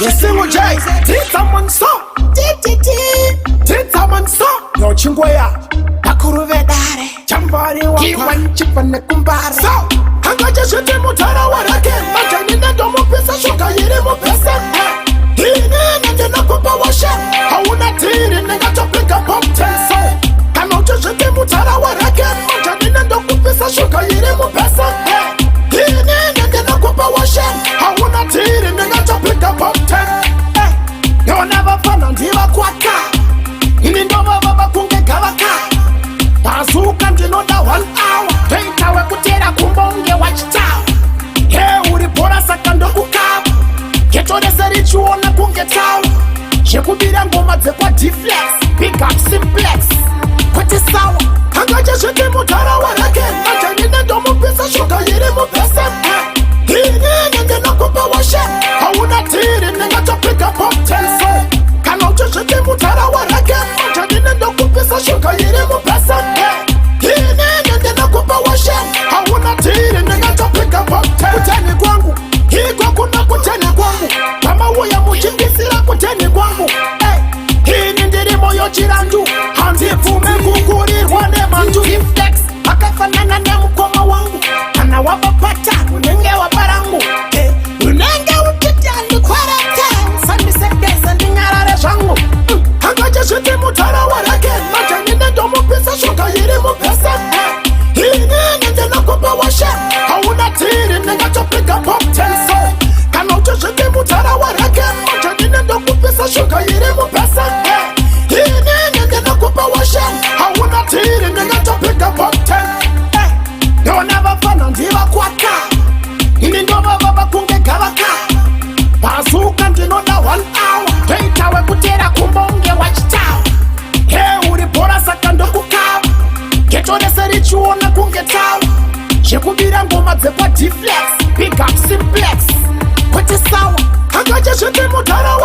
yesingo J tita manso tita manso yo chingwea bakuru vedare chambari wa kiwan chipane kumbare so hangaje shite mutara warake majaninde domo pesa shoka yiri mo pesa hini nende nakupa washe hauna tiri nega topika pop tenso hangaje shite mutara warake majaninde domo pesa shoka yiri mo pesa hini nende nakupa washe hauna tiri nega topika pop tenso yo never fana ndiva kwaka ini ndova baba kunge gavaka bazuka ndinoda 1 hour toitawe kutera kumbonge wachitawa he uripora saka ndokukava getorese richiona kunge tawa zvekubira ngoma dzekwa deflex big up simplex kuti sawa hangaje zviti mutara warake majanine ndomupisa shuka yiri mupesa ini ndinakupa washe hauna tiri ningatopika pop tenso kana uchizviti mutara warake majanine ndokupisa shuka yiri mupesa ini ndinakupa washe hauna tiri ningatopika pop tenso kuteni kwangu hiko kuna kuteni kwangu kama uya muchimbisira kuteni kwangu ini ndiri moyo chirandu handifume kukurirwa nemandu reflex akafanana nemukoma wangu kana wapapata unenge waparangu unenge utitandi kwarata sandisekesa ndinyarare zvangu hangaje zviti mutara warake majanine ndomupisa shuka yiri mupesa ini ndinakupa washe hauna tiri ningatopika pop tenso kana uchizviti mutara warake majanine ndokupisa shuka yiri mupesa ini ndinakupa washe hauna tiri ningatopika pop tenso yo never fana ndiva kwaka ini ndova baba kunge gavaka bazuka ndinoda 1 hour toitawe kutera kumbonge wachitawa he uripora saka ndokukava getorese richiona kunge tawa zvekubira ngoma dzekwa deflex big up simplex kuti sawa hangaje zviti mutara